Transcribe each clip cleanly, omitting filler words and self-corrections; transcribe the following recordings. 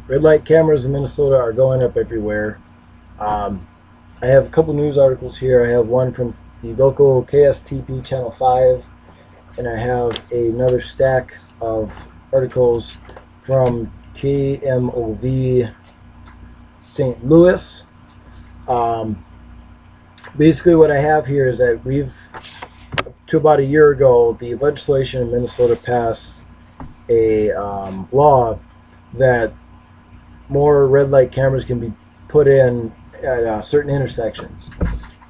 Red light cameras in Minnesota are going up everywhere. Um, I have a couple news articles here. I have one from the local KSTP Channel 5, and I have another stack of articles from KMOV St. Louis. Um, Basically, what I have here is that to about a year ago, the legislation in Minnesota passed a law that more red light cameras can be put in at certain intersections.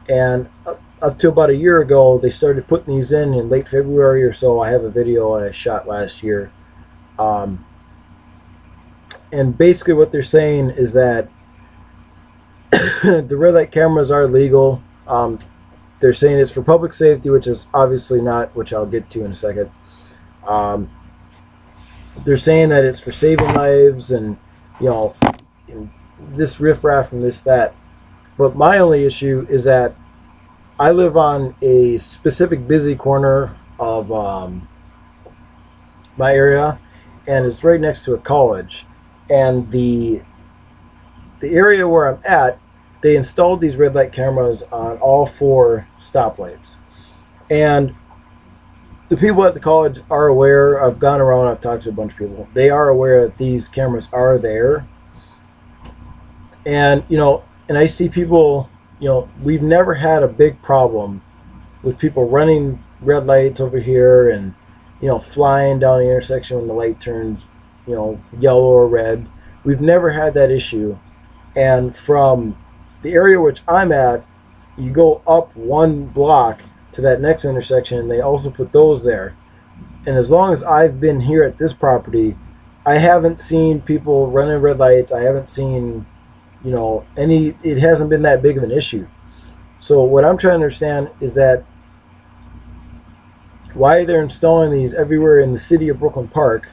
And up to about a year ago, they started putting these in late February or so. I have a video I shot last year. Um, and basically what they're saying is that the red light cameras are legal. They're saying it's for public safety, which is obviously not, which I'll get to in a second. Um, they're saying that it's for saving lives and, and this riffraff and this, that. But my only issue is that I live on a specific busy corner of my area, and it's right next to a college. And the area where I'm at, they installed these red light cameras on all 4 stoplights. And the people at the college are aware. I've gone around, I've talked to a bunch of people. They are aware that these cameras are there. And, and I see people, we've never had a big problem with people running red lights over here and, flying down the intersection when the light turns, yellow or red. We've never had that issue. And from the area which I'm at, you go up 1 block to that next intersection, and they also put those there. And as long as I've been here at this property, I haven't seen people running red lights. I haven't seen, it hasn't been that big of an issue. So what I'm trying to understand is that why they're installing these everywhere in the city of Brooklyn Park,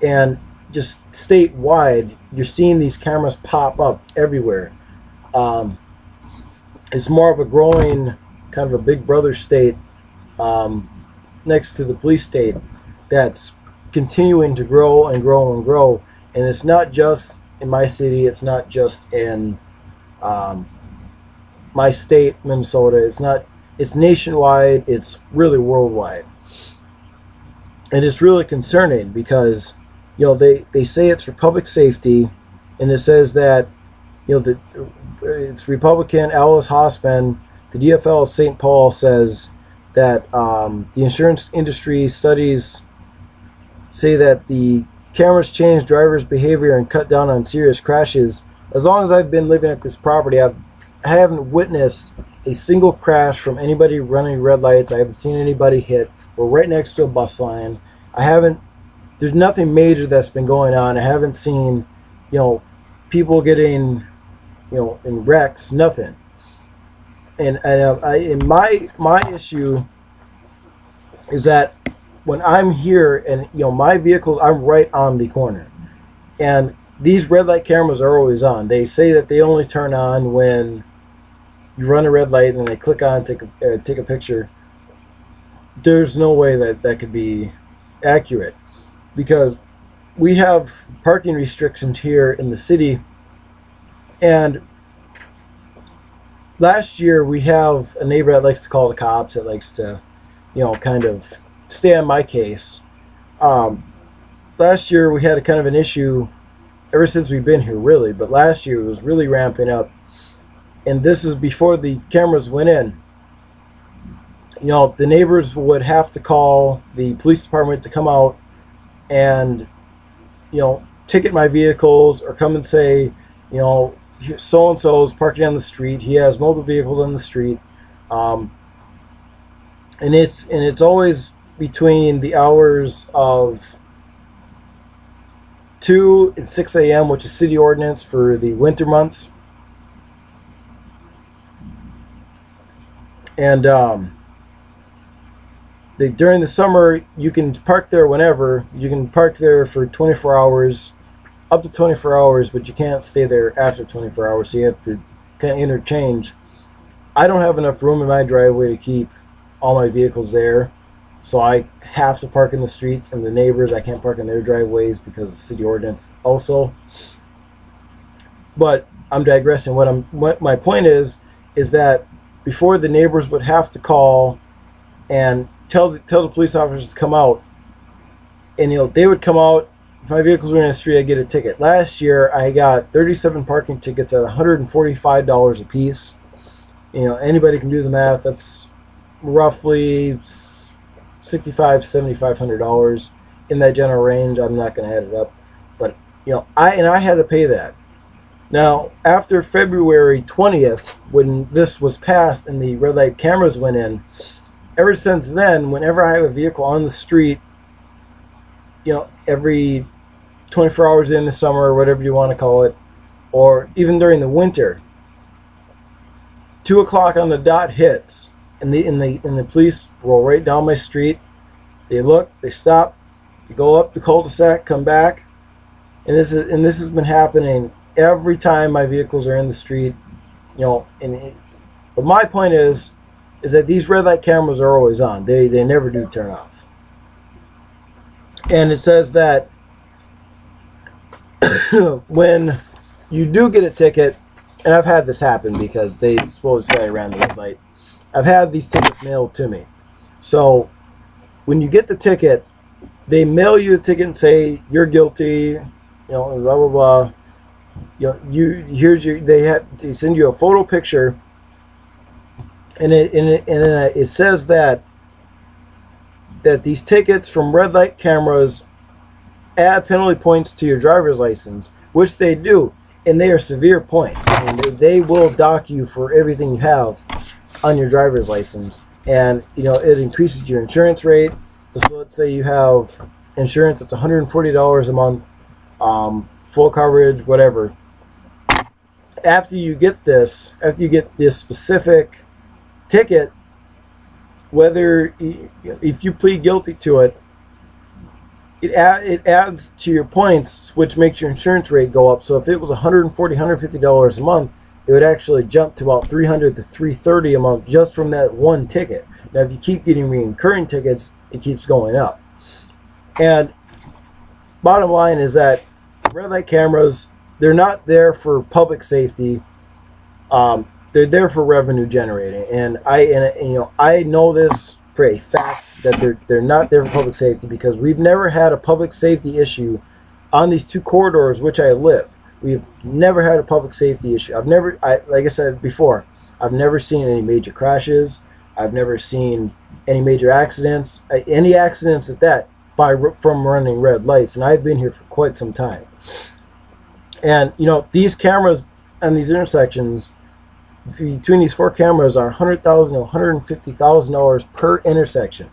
and just statewide, you're seeing these cameras pop up everywhere. It's more of a growing, kind of a big brother state next to the police state that's continuing to grow and grow and grow. And it's not just in my city. It's not just in my state, Minnesota. It's nationwide. It's really worldwide. And it's really concerning because, they say it's for public safety, and it says that, it's Republican Alice Hossman, the DFL of St. Paul, says that the insurance industry studies say that the cameras change drivers' behavior and cut down on serious crashes. As long as I've been living at this property, I haven't witnessed a single crash from anybody running red lights. I haven't seen anybody hit. We're right next to a bus line. There's nothing major that's been going on. I haven't seen, people getting, in wrecks, nothing. And my issue is that when I'm here and, my vehicles, I'm right on the corner. And these red light cameras are always on. They say that they only turn on when you run a red light and they click on, take a picture. There's no way that could be accurate, because we have parking restrictions here in the city. And last year, we have a neighbor that likes to call the cops, that likes to, kind of stay on my case. Last year, we had a kind of an issue ever since we've been here, really. But last year, it was really ramping up. And this is before the cameras went in. The neighbors would have to call the police department to come out and, ticket my vehicles, or come and say, so-and-so is parking on the street. He has multiple vehicles on the street. And it's always between the hours of 2 and 6 a.m., which is city ordinance for the winter months. And during the summer, you can park there whenever. You can park there for 24 hours, up to 24 hours, but you can't stay there after 24 hours, so you have to kind of interchange. I don't have enough room in my driveway to keep all my vehicles there. So I have to park in the streets, and the neighbors, I can't park in their driveways because of city ordinance also. But I'm digressing. What my point is that before, the neighbors would have to call and tell the police officers to come out, and they would come out. If my vehicles were in the street, I'd get a ticket. Last year, I got 37 parking tickets at $145 a piece. Anybody can do the math. That's roughly $6,500 to $7,500 in that general range. I'm not going to add it up, but I had to pay that. Now, after February 20th, when this was passed and the red light cameras went in, ever since then, whenever I have a vehicle on the street, every 24 hours in the summer, or whatever you want to call it, or even during the winter, 2 o'clock on the dot hits, and the police roll right down my street. They look, they stop, they go up the cul-de-sac, come back, and this has been happening every time my vehicles are in the street. But my point is that these red light cameras are always on. They never do turn off. And it says that when you do get a ticket, and I've had this happen because they supposed to say I ran the red light. I've had these tickets mailed to me. So when you get the ticket, they mail you the ticket and say you're guilty, blah blah blah. They send you a photo picture, and it says that these tickets from red light cameras add penalty points to your driver's license, which they do, and they are severe points. They will dock you for everything you have on your driver's license, and it increases your insurance rate. So let's say you have insurance that's $140 a month, full coverage, whatever. After you get this specific ticket, whether if you plead guilty to it, it adds to your points, which makes your insurance rate go up. So if it was $140, $150 a month, it would actually jump to about $300 to $330 a month just from that one ticket. Now, if you keep getting recurring tickets, it keeps going up. And bottom line is that red light cameras, they're not there for public safety. They're there for revenue generating, and I know this for a fact that they're not there for public safety, because we've never had a public safety issue on these two corridors which I live. We've never had a public safety issue. Like I said before, I've never seen any major crashes. I've never seen any major accidents, any accidents at that, from running red lights, and I've been here for quite some time. And these cameras and these intersections, between these 4 cameras, are $100,000 to $150,000 per intersection.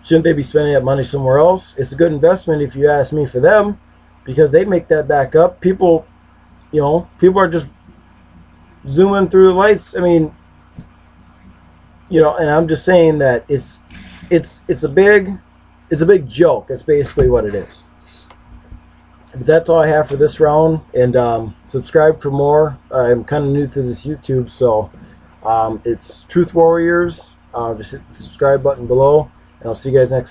Shouldn't they be spending that money somewhere else? It's a good investment if you ask me, for them, because they make that back up. People are just zooming through the lights. I mean, and I'm just saying that it's a big joke. That's basically what it is. But that's all I have for this round, and subscribe for more. I'm kind of new to this YouTube, so it's Truth Warriors. Just hit the subscribe button below, and I'll see you guys next time.